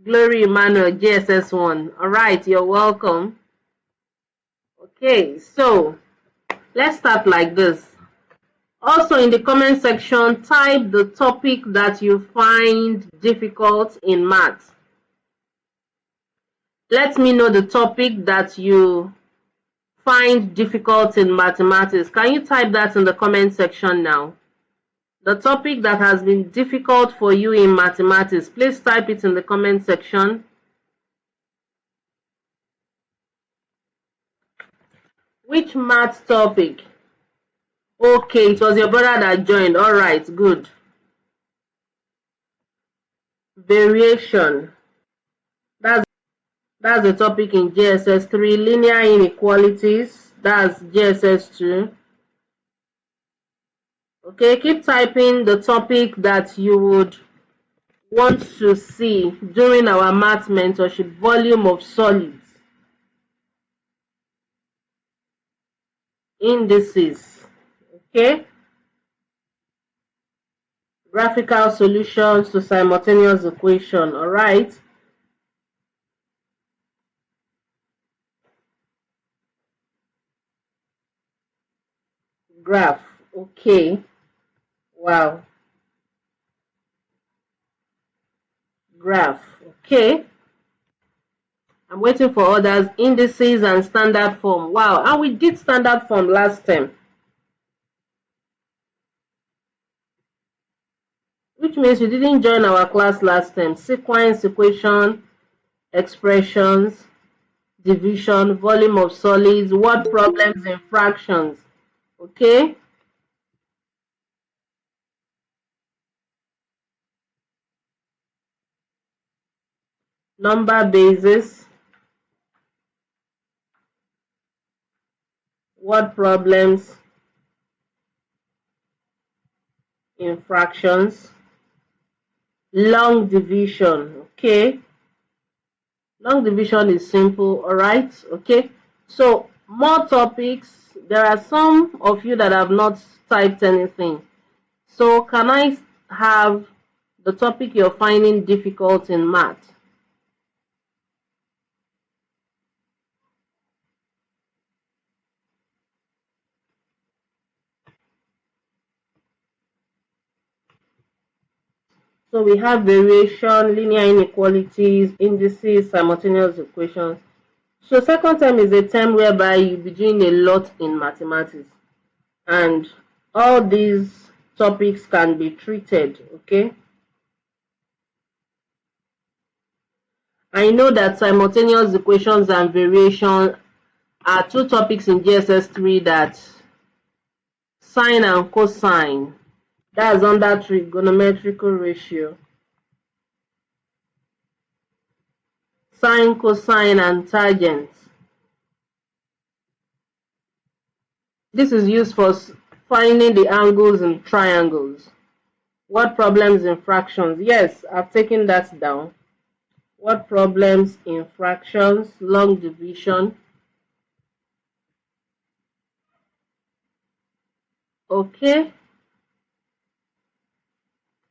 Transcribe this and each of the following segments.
Glory Emmanuel, JSS 1. All right, you're welcome. Okay, so let's start like this. Also, in the comment section, type the topic that you find difficult in math. Let me know the topic that you find difficult in mathematics. Can you type that in the comment section now? The topic that has been difficult for you in mathematics, please type it in the comment section. Which math topic? Okay, it was your brother that joined. All right, good. Variation. That's the topic in JSS 3. Linear inequalities. That's JSS 2. Okay, keep typing the topic that you would want to see during our math mentorship. Volume of solids. Indices. Okay. Graphical solutions to simultaneous equation. All right. Graph. Okay. Wow. Graph. Okay. I'm waiting for others. Indices and standard form. Wow. And we did standard form last time, which means you didn't join our class last time. Sequence, equation, expressions, division, volume of solids, word problems in fractions. Okay. Number bases, word problems in fractions, long division. Okay. Long division is simple. All right. Okay. So more topics. There are some of you that have not typed anything. So can I have the topic you're finding difficult in math? So we have variation, linear inequalities, indices, simultaneous equations. So second term is a term whereby you'll be doing a lot in mathematics. And all these topics can be treated, okay? I know that simultaneous equations and variation are two topics in JSS 3 that sine and cosine, that's under trigonometrical ratio. Sine, cosine, and tangents. This is used for finding the angles in triangles. Word problems in fractions. Yes, I've taken that down. Word problems in fractions, long division. Okay.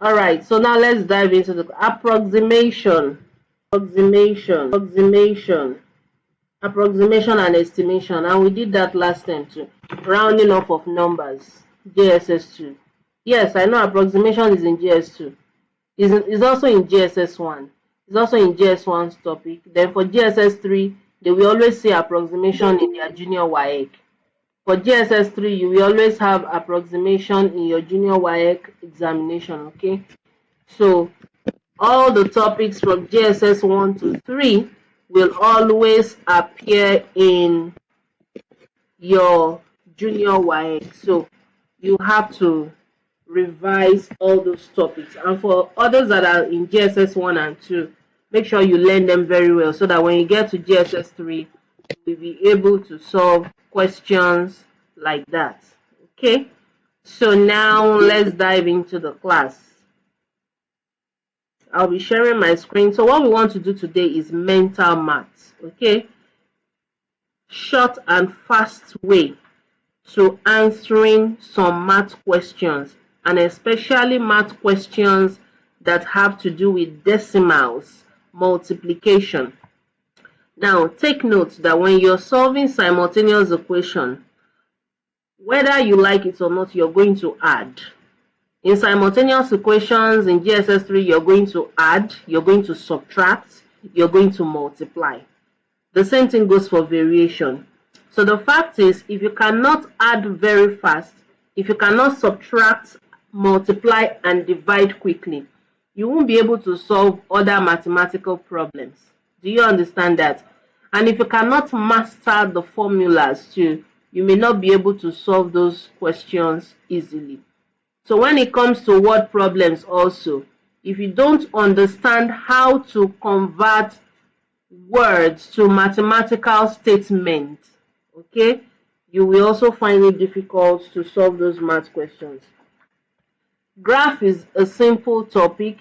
All right, so now let's dive into the approximation and estimation, and we did that last time too. Rounding off of numbers, JSS 2. Yes, I know approximation is in JS 2. Is also in JSS 1. It's also in JS 1's topic. Then for JSS 3, they will always say approximation in their junior WAEC. For JSS 3, you will always have approximation in your junior WAEC examination, okay? So all the topics from JSS 1 to 3 will always appear in your junior WAEC. So you have to revise all those topics. And for others that are in JSS 1 and 2, make sure you learn them very well so that when you get to JSS 3, you'll be able to solve questions like that. Okay? So now let's dive into the class. I'll be sharing my screen. So what we want to do today is mental maths. Okay? Short and fast way to answering some math questions, and especially math questions that have to do with decimals multiplication. Now, take note that when you're solving simultaneous equation, whether you like it or not, you're going to add. In simultaneous equations in JSS 3, you're going to add, you're going to subtract, you're going to multiply. The same thing goes for variation. So the fact is, if you cannot add very fast, if you cannot subtract, multiply, and divide quickly, you won't be able to solve other mathematical problems. Do you understand that? And if you cannot master the formulas too, you may not be able to solve those questions easily. So when it comes to word problems also, if you don't understand how to convert words to mathematical statements, okay, you will also find it difficult to solve those math questions. Graph is a simple topic,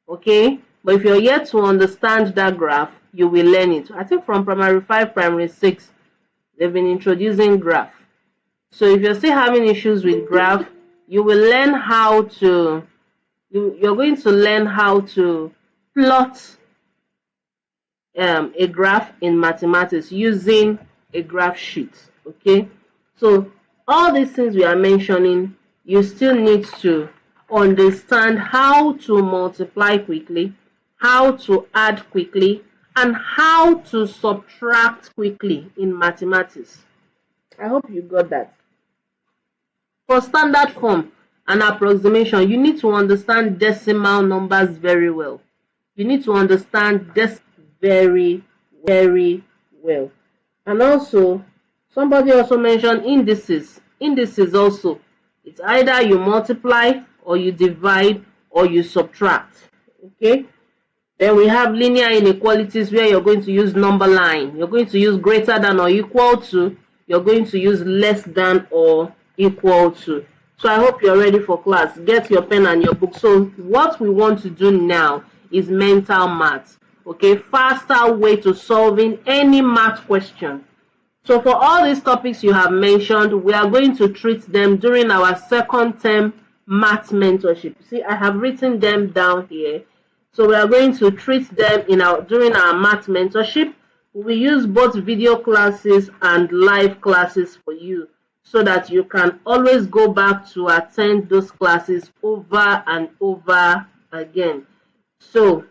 okay, but if you're yet to understand that graph, you will learn it. I think from primary 5, primary 6, they've been introducing graph. So if you're still having issues with graph, you will learn how to, you're going to learn how to plot a graph in mathematics using a graph sheet. Okay, so all these things we are mentioning, you still need to understand how to multiply quickly, how to add quickly, and how to subtract quickly in mathematics. I hope you got that. For standard form and approximation, you need to understand decimal numbers very well. You need to understand this very, very well. And also, somebody also mentioned indices. Indices also, it's either you multiply or you divide or you subtract. Okay? Then we have linear inequalities where you're going to use number line. You're going to use greater than or equal to. You're going to use less than or equal to. So I hope you're ready for class. Get your pen and your book. So what we want to do now is mental math. Okay, faster way to solving any math question. So for all these topics you have mentioned, we are going to treat them during our second term math mentorship. See, I have written them down here. So we are going to treat them during our math mentorship. We use both video classes and live classes for you so that you can always go back to attend those classes over and over again. So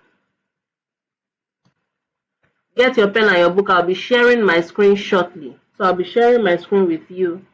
get your pen and your book. I'll be sharing my screen shortly. So I'll be sharing my screen with you.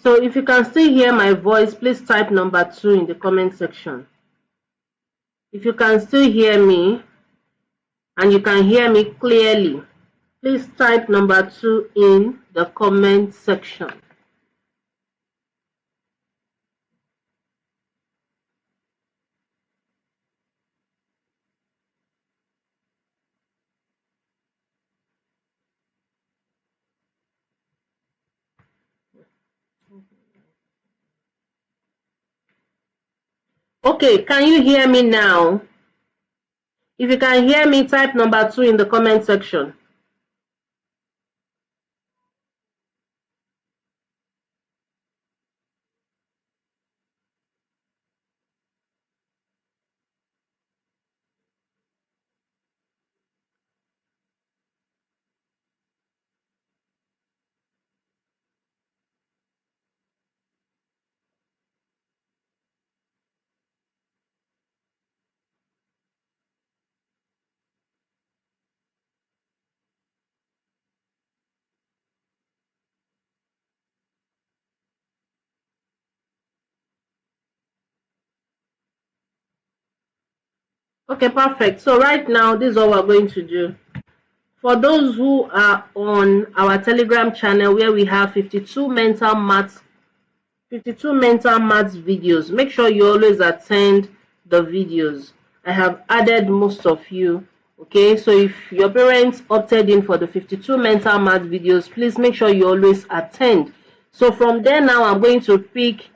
So if you can still hear my voice, please type number 2 in the comment section. If you can still hear me and you can hear me clearly, please type number 2 in the comment section. Okay, can you hear me now? If you can hear me, type number 2 in the comment section. Okay, perfect. So right now, this is what we're going to do. For those who are on our Telegram channel where we have 52 mental maths videos, make sure you always attend the videos. I have added most of you. Okay, so if your parents opted in for the 52 mental maths videos, please make sure you always attend. So from there now, I'm going to pick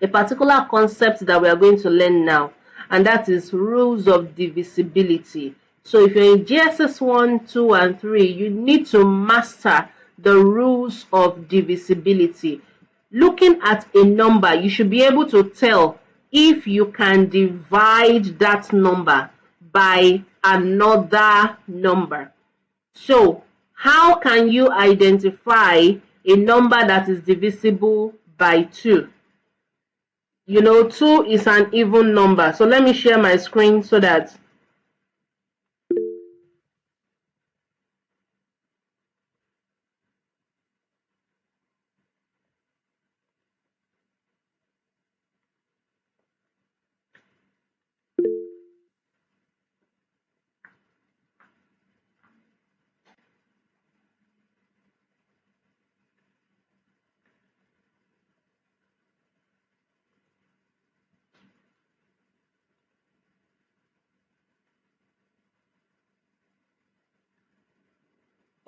a particular concept that we are going to learn now, and that is rules of divisibility. So if you're in JSS 1, 2, and 3, you need to master the rules of divisibility. Looking at a number, you should be able to tell if you can divide that number by another number. So how can you identify a number that is divisible by 2? You know, 2 is an even number. So let me share my screen so that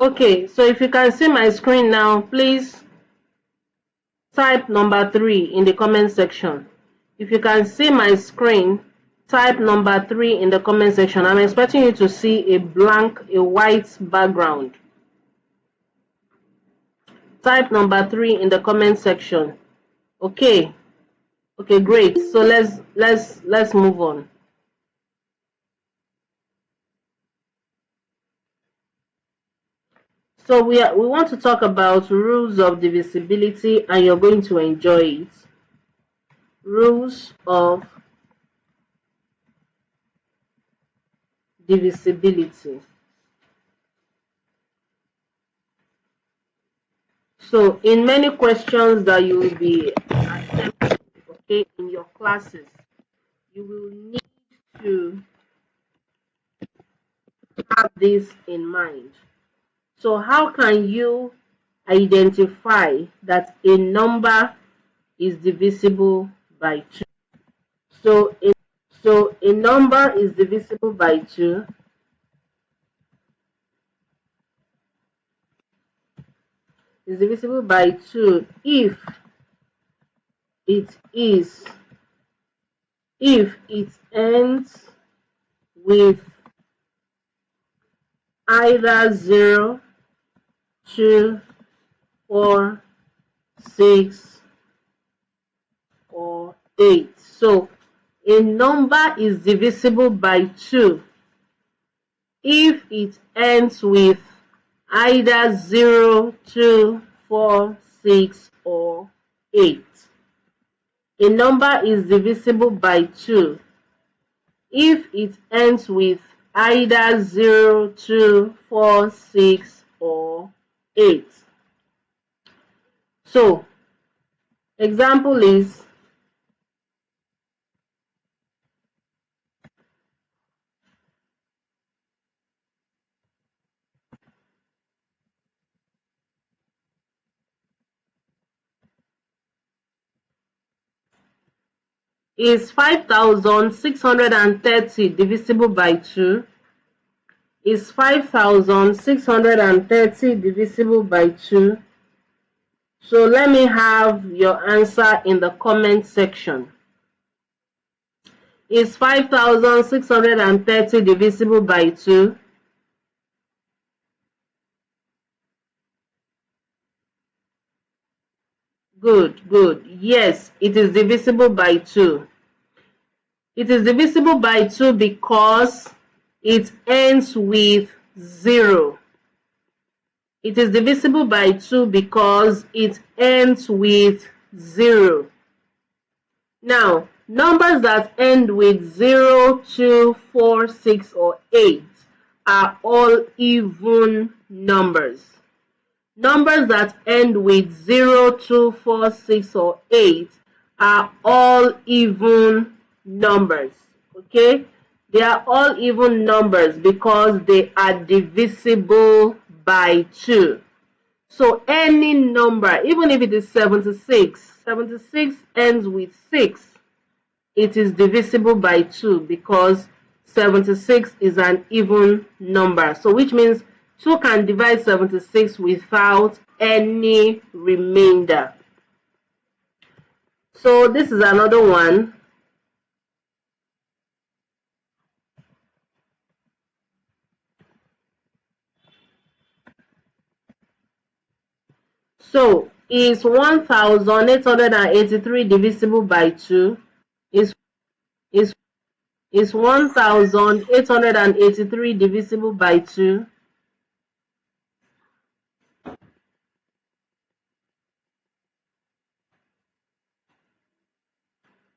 okay, so if you can see my screen now, please type number 3 in the comment section. If you can see my screen, type number 3 in the comment section. I'm expecting you to see a white background. Type number 3 in the comment section. Okay. Okay, great. So let's move on. So we want to talk about rules of divisibility, and you're going to enjoy it. Rules of divisibility. So in many questions that you will be attempting, okay, in your classes, you will need to have this in mind. So how can you identify that a number is divisible by 2? So a number is divisible by 2 is divisible by 2 it is if it ends with either 0, 2, 4, 6, or 8. So a number is divisible by 2 if it ends with either 0, 2, 4, 6, or 8. A number is divisible by 2 if it ends with either 0, 2, 4, 6, or 8. So, example is 5,630 divisible by 2? Is 5,630 divisible by 2? So let me have your answer in the comment section. Is 5,630 divisible by 2? Good, good. Yes, it is divisible by 2. It is divisible by 2 because it ends with 0. It is divisible by 2 because it ends with 0. Now, numbers that end with 0, 2, 4, 6, or 8 are all even numbers. Numbers that end with 0, 2, 4, 6, or 8 are all even numbers. Okay? They are all even numbers because they are divisible by 2. So any number, even if it is 76, 76 ends with 6, it is divisible by 2 because 76 is an even number. So which means 2 can divide 76 without any remainder. So this is another one. So is 1883 divisible by 2? Is is is 1883 divisible by 2?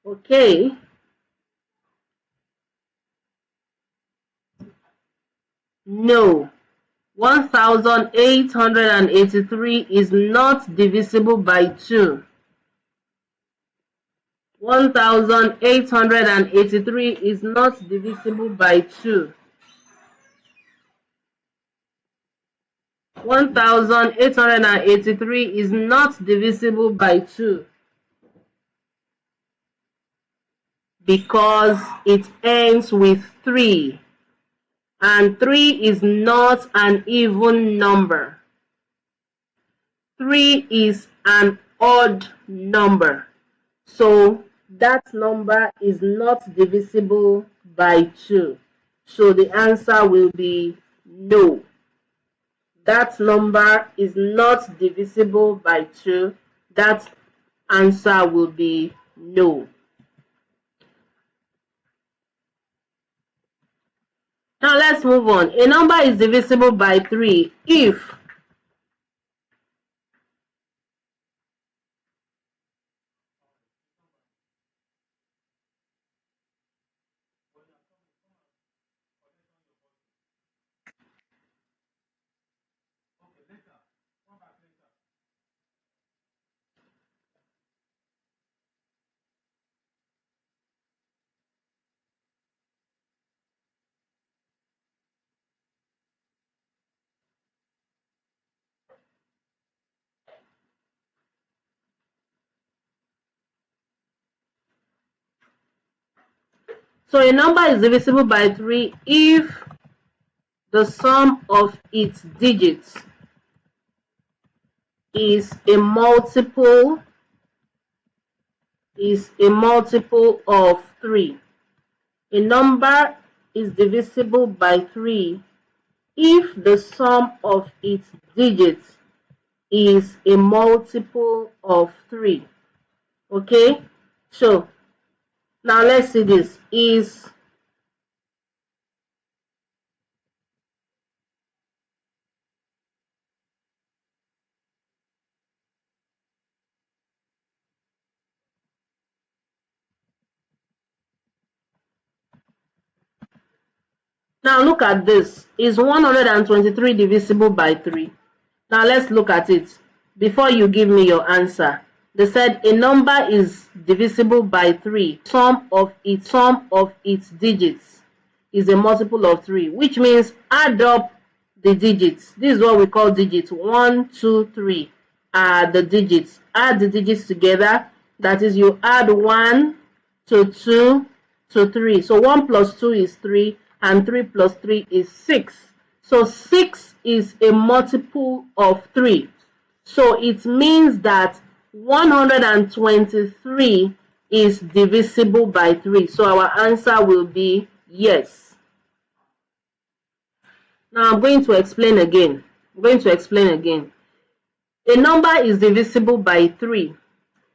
Okay. No. 1883 is not divisible by 2. 1883 is not divisible by 2. 1883 is not divisible by 2 because it ends with 3. And 3 is not an even number. 3 is an odd number. So that number is not divisible by 2. So the answer will be no. That number is not divisible by 2. That answer will be no. Now let's move on. A number is divisible by 3 if so a number is divisible by 3 if the sum of its digits is a multiple of 3. A number is divisible by 3 if the sum of its digits is a multiple of 3. Okay? So, now let's see this. Now look at this. Is 123 divisible by 3? Now let's look at it. Before you give me your answer, they said a number is divisible by 3. Sum of its digits is a multiple of 3, which means add up the digits. This is what we call digits. 1, 2, 3 are the digits. Add the digits together. That is, you add 1 to 2 to 3. So 1 plus 2 is 3, and 3 plus 3 is 6. So 6 is a multiple of 3. So it means that 123 is divisible by 3. So our answer will be yes. Now I'm going to explain again. A number is divisible by 3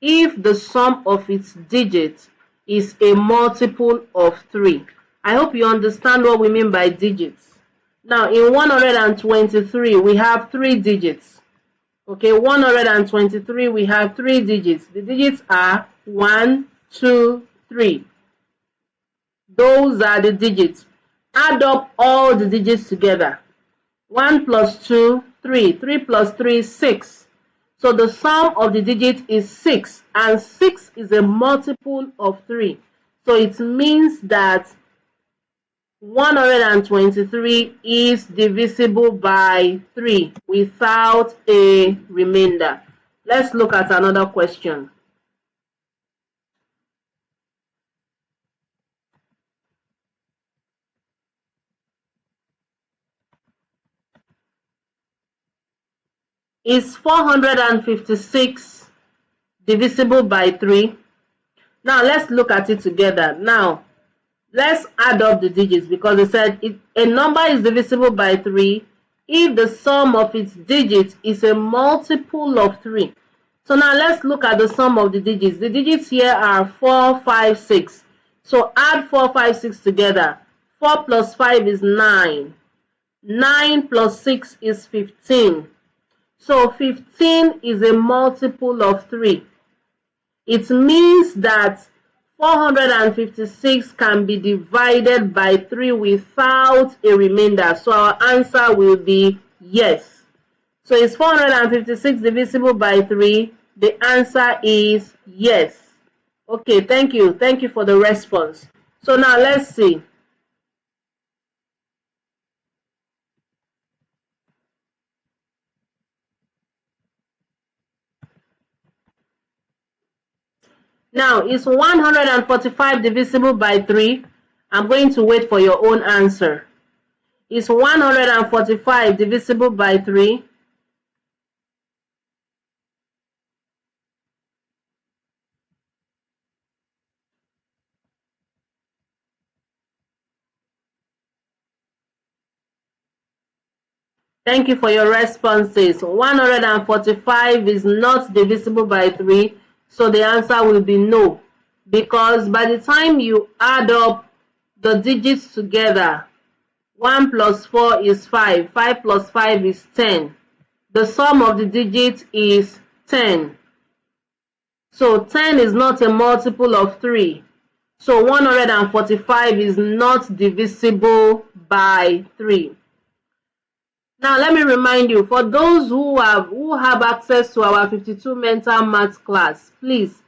if the sum of its digits is a multiple of 3. I hope you understand what we mean by digits. Now, in 123, we have 3 digits. Okay, 123, we have 3 digits. The digits are 1, 2, 3. Those are the digits. Add up all the digits together. 1 plus 2, 3. 3 plus 3 is 6. So the sum of the digits is 6, and 6 is a multiple of 3. So it means that 123 is divisible by 3 without a remainder. Let's look at another question. Is 456 divisible by 3? Now let's look at it together. Now let's add up the digits, because it said a number is divisible by 3 if the sum of its digits is a multiple of 3. So now let's look at the sum of the digits. The digits here are 4, 5, 6. So add 4, 5, 6 together. 4 plus 5 is 9. 9 plus 6 is 15. So 15 is a multiple of 3. It means that 456 can be divided by 3 without a remainder. So our answer will be yes. So is 456 divisible by 3? The answer is yes. Okay, thank you. Thank you for the response. So now let's see. Now, is 145 divisible by 3? I'm going to wait for your own answer. Is 145 divisible by 3? Thank you for your responses. 145 is not divisible by 3, so the answer will be no. Because by the time you add up the digits together, 1 plus 4 is 5, 5 plus 5 is 10. The sum of the digits is 10. So 10 is not a multiple of 3. So 145 is not divisible by 3. Now let me remind you, for those who have access to our 52 mental maths class, please,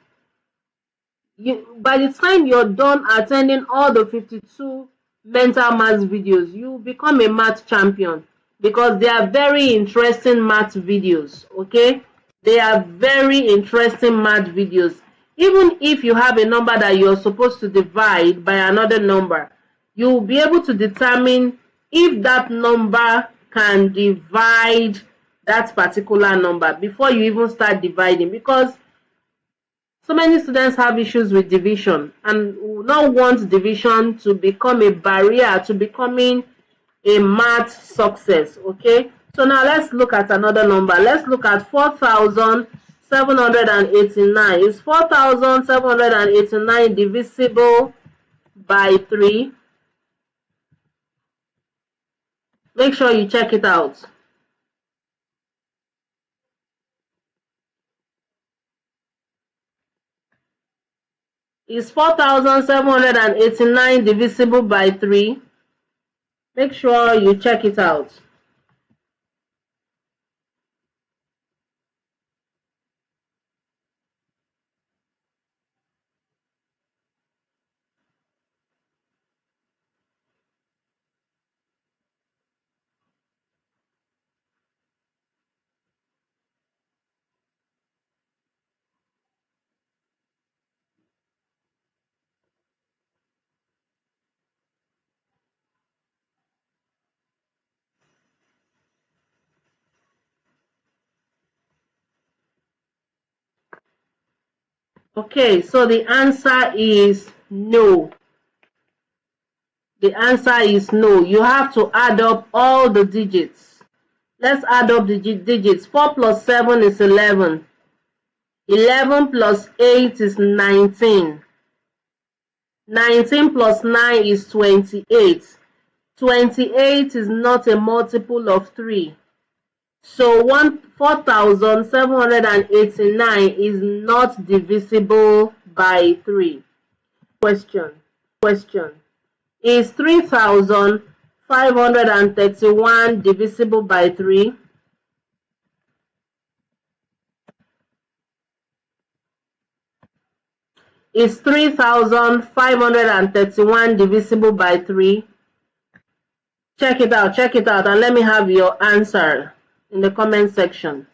by the time you're done attending all the 52 mental maths videos, you become a math champion, because they are very interesting math videos. Okay, they are very interesting math videos. Even if you have a number that you're supposed to divide by another number, you'll be able to determine if that number can divide that particular number before you even start dividing, because so many students have issues with division and will not want division to become a barrier to becoming a math success. Okay, so now let's look at another number. Let's look at 4,789. Is 4,789 divisible by 3? Make sure you check it out. Is 4,789 divisible by 3? Make sure you check it out. Okay, so the answer is no. The answer is no. You have to add up all the digits. Let's add up the digits. 4 plus 7 is 11. 11 plus 8 is 19. 19 plus 9 is 28. 28 is not a multiple of 3. So 4,789 is not divisible by 3. Question. Is 3,531 divisible by 3? Is 3,531 divisible by 3? Check it out, and let me have your answer in the comment section.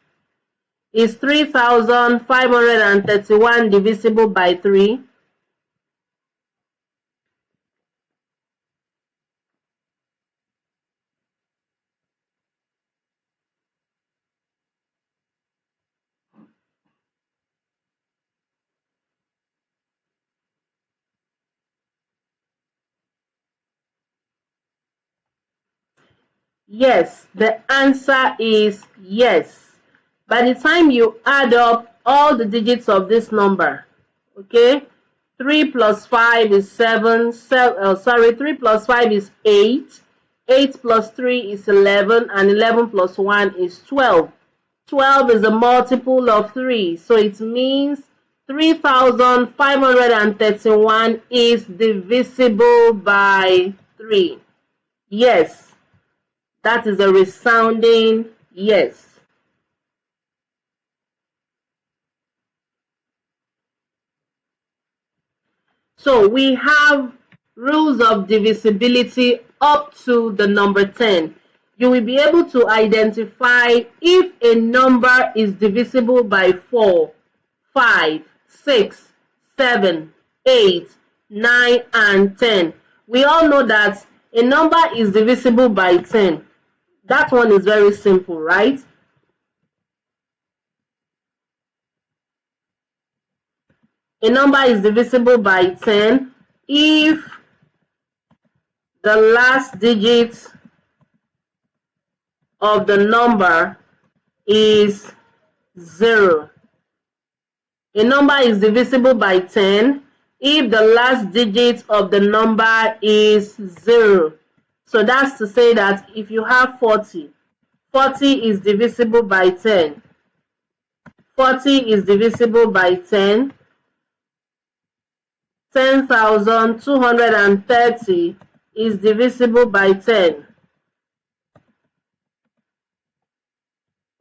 Is 3,531 divisible by 3? Yes, the answer is yes. By the time you add up all the digits of this number, okay, 3 plus 5 is 7, 3 plus 5 is 8, 8 plus 3 is 11, and 11 plus 1 is 12. 12 is a multiple of 3, so it means 3,531 is divisible by 3. Yes, that is a resounding yes. So we have rules of divisibility up to the number 10. You will be able to identify if a number is divisible by 4, 5, 6, 7, 8, 9, and 10. We all know that a number is divisible by 10. That one is very simple, right? A number is divisible by 10 if the last digit of the number is 0. A number is divisible by 10 if the last digit of the number is 0. So that's to say that if you have 40, 40 is divisible by 10. 40 is divisible by 10. 10,230 is divisible by 10.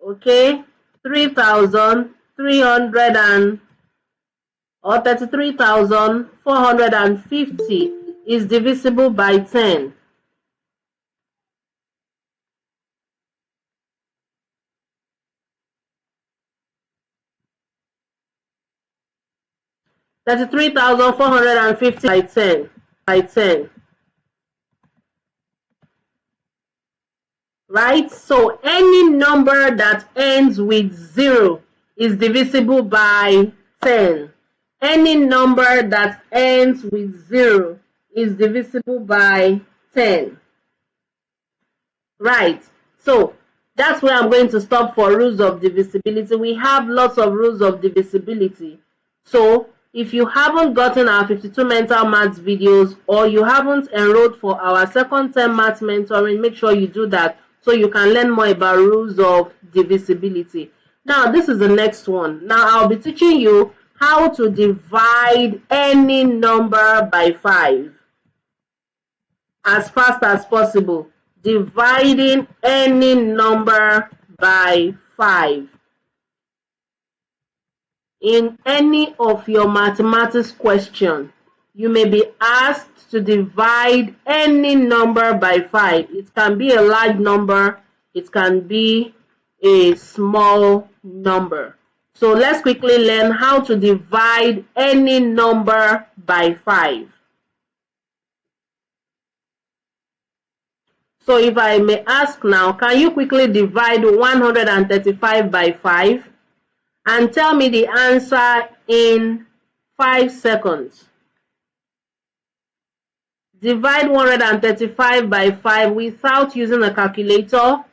Okay, 3,300 or 33,450 is divisible by 10. That's 3,450 by 10. Right? So any number that ends with 0 is divisible by 10. Any number that ends with 0 is divisible by 10. Right. So that's where I'm going to stop for rules of divisibility. We have lots of rules of divisibility. So if you haven't gotten our 52 mental maths videos, or you haven't enrolled for our second term maths mentoring, make sure you do that so you can learn more about rules of divisibility. Now this is the next one. Now I'll be teaching you how to divide any number by 5 as fast as possible. Dividing any number by 5. In any of your mathematics question, you may be asked to divide any number by 5. It can be a large number, it can be a small number. So let's quickly learn how to divide any number by 5. So if I may ask now, can you quickly divide 135 by 5 and tell me the answer in 5 seconds? Divide 135 by 5 without using a calculator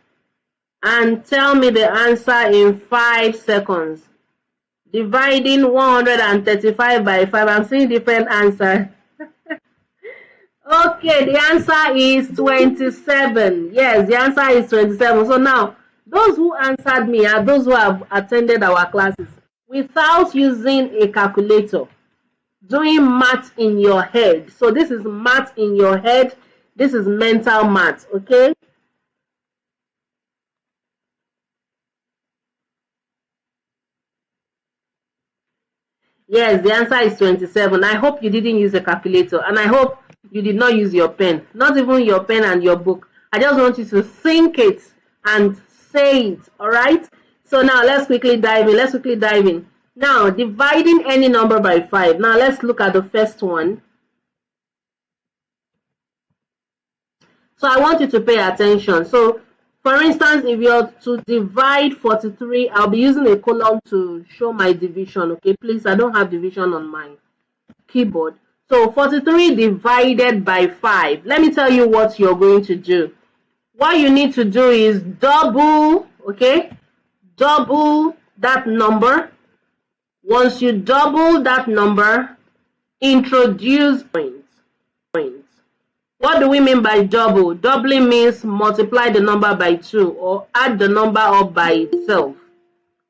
and tell me the answer in 5 seconds. Dividing 135 by 5, I'm seeing different answers. Okay, the answer is 27. Yes, the answer is 27. So now, those who answered me are those who have attended our classes without using a calculator, doing math in your head. So this is math in your head. This is mental math, okay? Yes, the answer is 27. I hope you didn't use a calculator, and I hope you did not use your pen, not even your pen and your book. I just want you to think it and say it, all right? So now let's quickly dive in. Now, dividing any number by 5. Now, let's look at the first one. So I want you to pay attention. So, for instance, if you're to divide 43, I'll be using a column to show my division, okay? Please, I don't have division on my keyboard. So 43 divided by 5. Let me tell you what you're going to do. What you need to do is double, okay? Double that number. Once you double that number, introduce points. What do we mean by double? Doubling means multiply the number by 2 or add the number up by itself.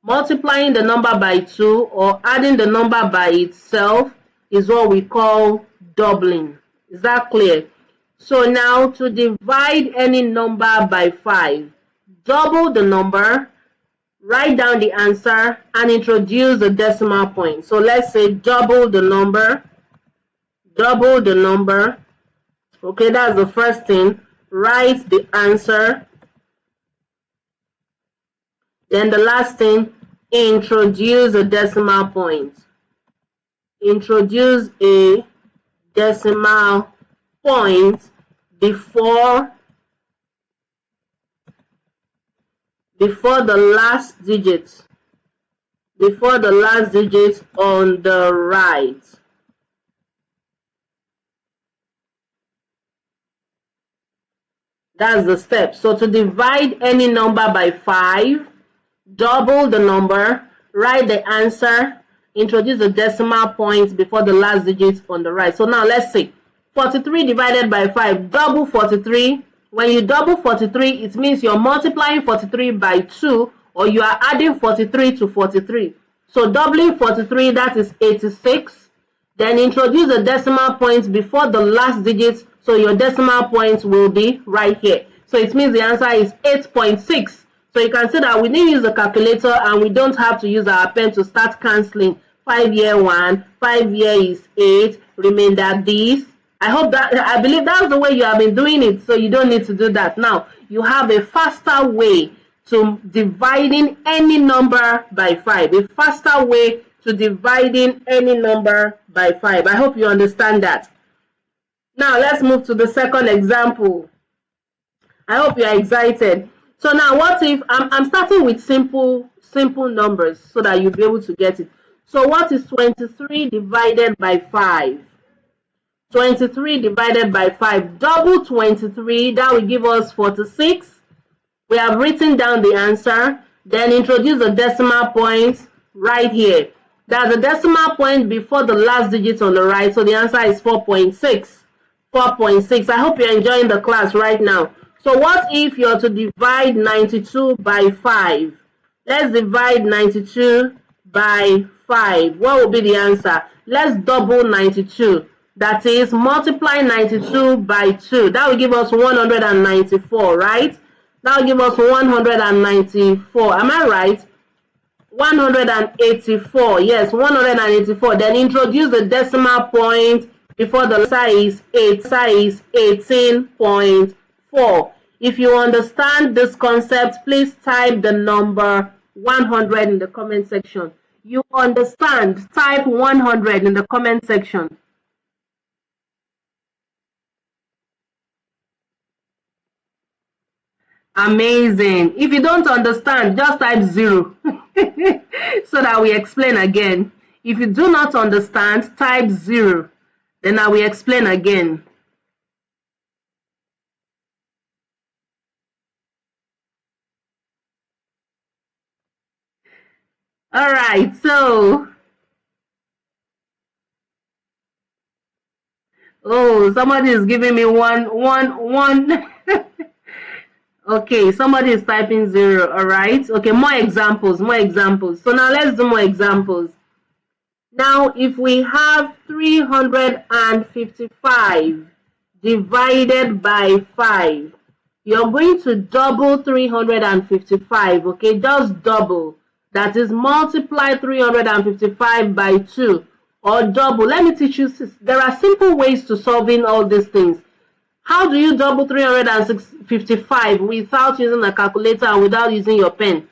Multiplying the number by 2 or adding the number by itself is what we call doubling. Is that clear? So now to divide any number by 5, double the number, write down the answer, and introduce the decimal point. So let's say double the number. Okay, that's the first thing. Write the answer. Then the last thing, introduce a decimal point. Introduce a decimal point before the last digit. Before the last digit on the right. That's the step. So to divide any number by 5, double the number, write the answer, introduce the decimal point before the last digit on the right. So now let's see. 43 divided by 5, double 43. When you double 43, it means you're multiplying 43 by 2 or you are adding 43 to 43. So doubling 43, that is 86. Then introduce the decimal point before the last digit, so your decimal point will be right here. So it means the answer is 8.6. So you can see that we didn't use the calculator and we don't have to use our pen to start cancelling. 5 year 1, 5 year is 8, remainder this. I believe that's the way you have been doing it, so you don't need to do that. Now, you have a faster way to dividing any number by 5. A faster way to dividing any number by 5. I hope you understand that. Now, let's move to the second example. I hope you are excited. So now, what if I'm starting with simple numbers so that you'll be able to get it. So what is 23 divided by 5? 23 divided by 5. Double 23, that will give us 46. We have written down the answer. Then introduce the decimal point right here. That's the decimal point before the last digit on the right. So the answer is 4.6. 4.6. I hope you're enjoying the class right now. So what if you're to divide 92 by 5? Let's divide 92 by 5. What will be the answer? Let's double 92. That is, multiply 92 by 2. That will give us 194, right? That will give us 194. Am I right? 184. Yes, 184. Then introduce the decimal point before the answer is 8. Is 18.4. If you understand this concept, please type the number 100 in the comment section. You understand? Type 100 in the comment section. Amazing. If you don't understand, just type 0 so that we explain again. If you do not understand, type 0. Then I will explain again. All right, so somebody is giving me one. Okay, somebody is typing 0. All right. Okay, more examples. So now let's do more examples. Now, if we have 355 divided by 5, you're going to double 355. Okay, just double. That is, multiply 355 by 2 or double. Let me teach you. There are simple ways to solving all these things. How do you double 355 without using a calculator and without using your pen?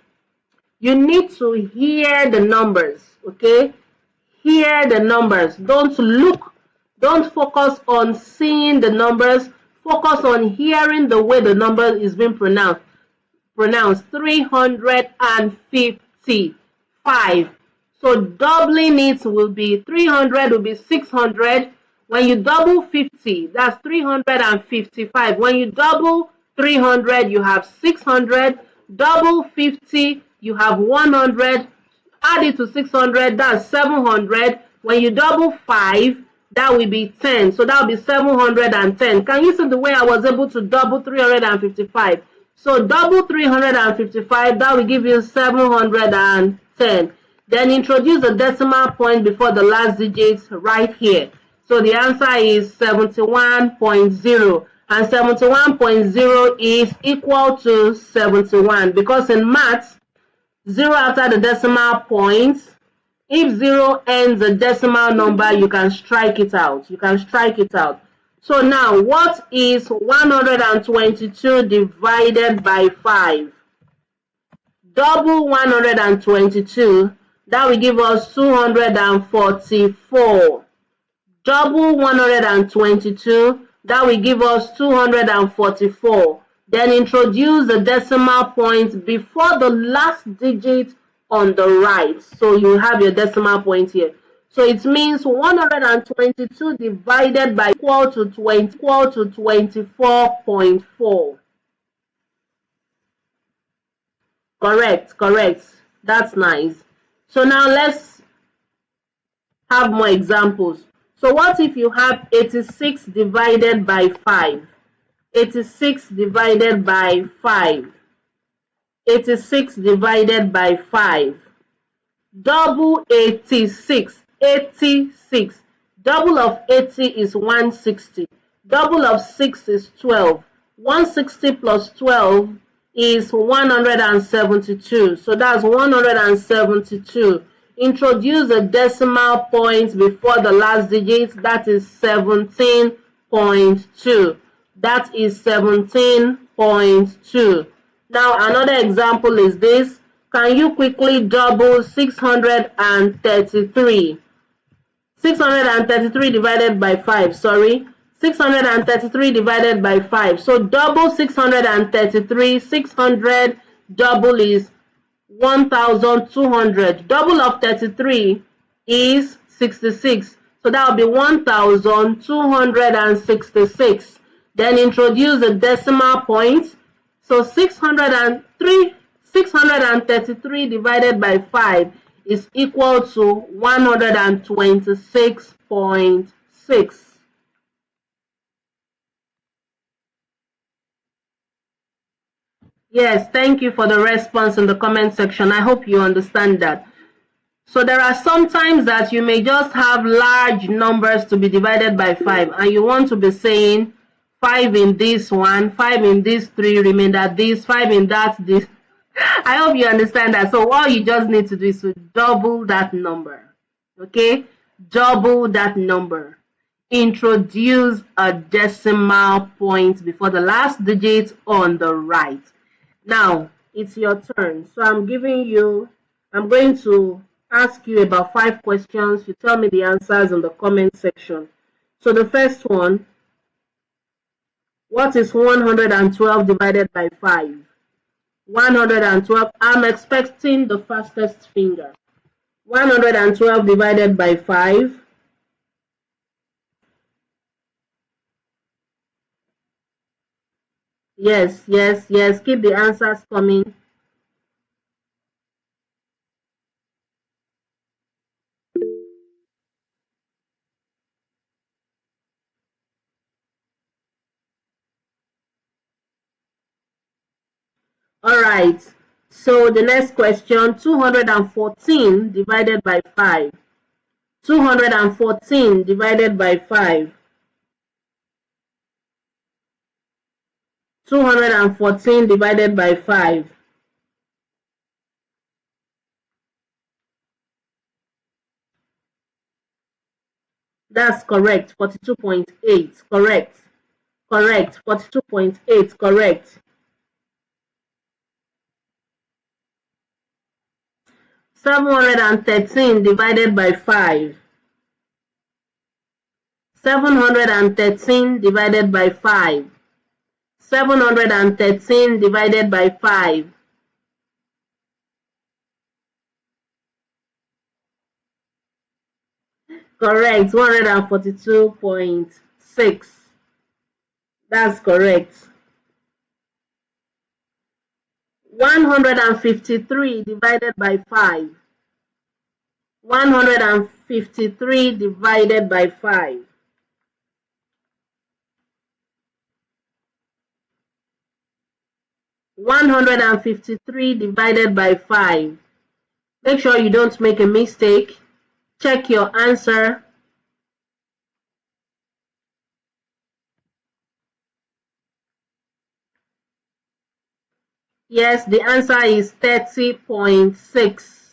You need to hear the numbers, okay? Hear the numbers. Don't look, don't focus on seeing the numbers. Focus on hearing the way the number is being pronounced. 355. So doubling it will be 300 will be 600. When you double 50, that's 355. When you double 300, you have 600. Double 50, you have 100. Add it to 600, that's 700. When you double 5, that will be 10. So that will be 710. Can you see the way I was able to double 355? So double 355, that will give you 710. Then introduce a decimal point before the last digit right here. So the answer is 71.0. And 71.0 is equal to 71. Because in maths, 0 after the decimal point, if 0 ends a decimal number, you can strike it out. You can strike it out. So now, what is 122 divided by 5? Double 122, that will give us 244. Double 122, that will give us 244. Then introduce the decimal point before the last digit on the right. So you have your decimal point here. So it means 122 divided by equal to 24.4. Correct, correct. That's nice. So now let's have more examples. So what if you have 86 divided by 5? 86 divided by 5. 86 divided by 5. Double 86. 86. Double of 80 is 160. Double of 6 is 12. 160 plus 12 is 172. So that's 172. Introduce a decimal point before the last digit. That is 17.2. That is 17.2. Now another example is this. Can you quickly double 633? 633 divided by 5, sorry. 633 divided by 5. So double 633, 600 double is 1,200. Double of 33 is 66. So that will be 1,266. Then introduce a decimal point. So 633 divided by 5 is equal to 126.6. Yes, thank you for the response in the comment section. I hope you understand that. So there are some times that you may just have large numbers to be divided by 5, and you want to be saying 5 in this one, 5 in this 3, remainder this, 5 in that this. I hope you understand that. So all you just need to do is to double that number. Okay? Double that number. Introduce a decimal point before the last digit on the right. Now, it's your turn. So I'm going to ask you about 5 questions. You tell me the answers in the comment section. So the first one, what is 112 divided by 5? 112, I'm expecting the fastest finger. 112 divided by 5. Yes, yes, yes. Keep the answers coming. All right. So the next question, 214 divided by 5. 214 divided by 5. 214 divided by 5. That's correct. 42.8. Correct. Correct. 42.8. Correct. 713 divided by 5. 713 divided by 5. 713 divided by 5. Correct. 142.6. That's correct. 153 divided by 5. 153 divided by 5. 153 divided by 5. Make sure you don't make a mistake. Check your answer. Yes, the answer is 30.6.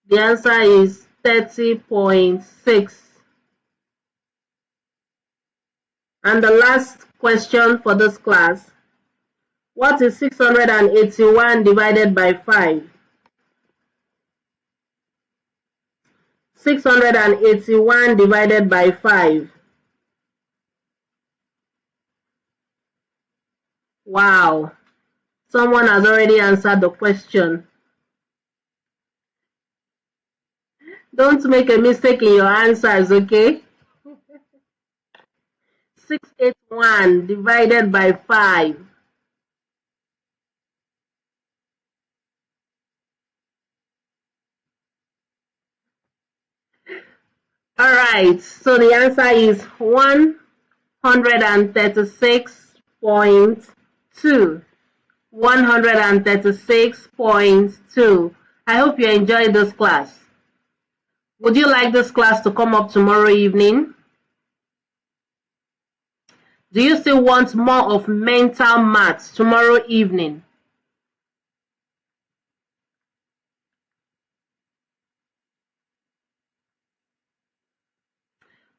The answer is 30.6. And the last question for this class. What is 681 divided by 5? 681 divided by 5. Wow. Someone has already answered the question. Don't make a mistake in your answers, okay? 681 divided by 5. Alright, so the answer is 136.2. 136.2. I hope you enjoyed this class. Would you like this class to come up tomorrow evening? Do you still want more of mental maths tomorrow evening?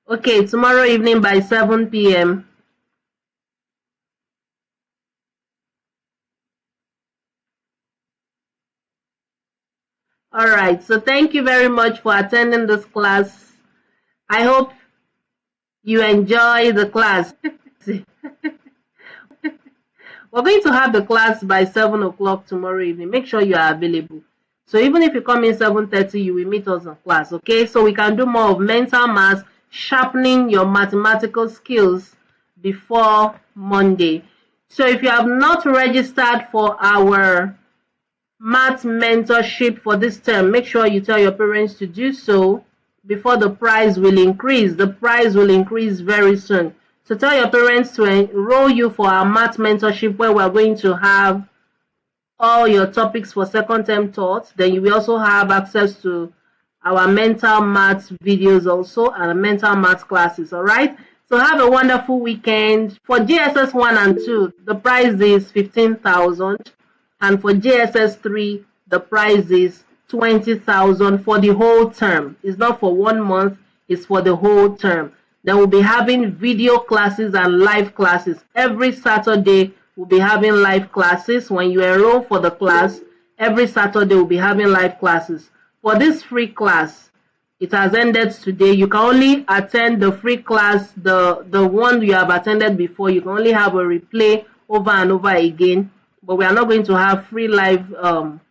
Okay, tomorrow evening by 7 p.m. All right, so thank you very much for attending this class. I hope you enjoy the class. We're going to have the class by 7 o'clock tomorrow evening. Make sure you are available. So even if you come in 7:30, you will meet us in class, okay? So we can do more of mental maths, sharpening your mathematical skills before Monday. So if you have not registered for our math mentorship for this term, make sure you tell your parents to do so before the price will increase. The price will increase very soon. So tell your parents to enroll you for our math mentorship, where we're going to have all your topics for second term taught. Then you will also have access to our mental maths videos also, and mental maths classes. All right, so have a wonderful weekend. For JSS 1 and 2, the price is 15,000, and for JSS 3, the price is 20,000 for the whole term. It's not for 1 month, it's for the whole term. Then we'll be having video classes and live classes. Every Saturday, we'll be having live classes. When you enroll for the class, every Saturday, we'll be having live classes. For this free class, it has ended today. You can only attend the free class, the one you have attended before. You can only have a replay over and over again. But we are not going to have free live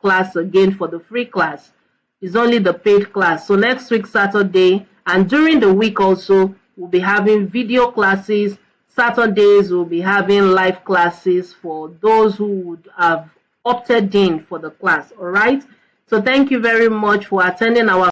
class again for the free class. It's only the paid class. So next week, Saturday, and during the week also, we'll be having video classes. Saturdays, we'll be having live classes for those who would have opted in for the class. All right. So thank you very much for attending our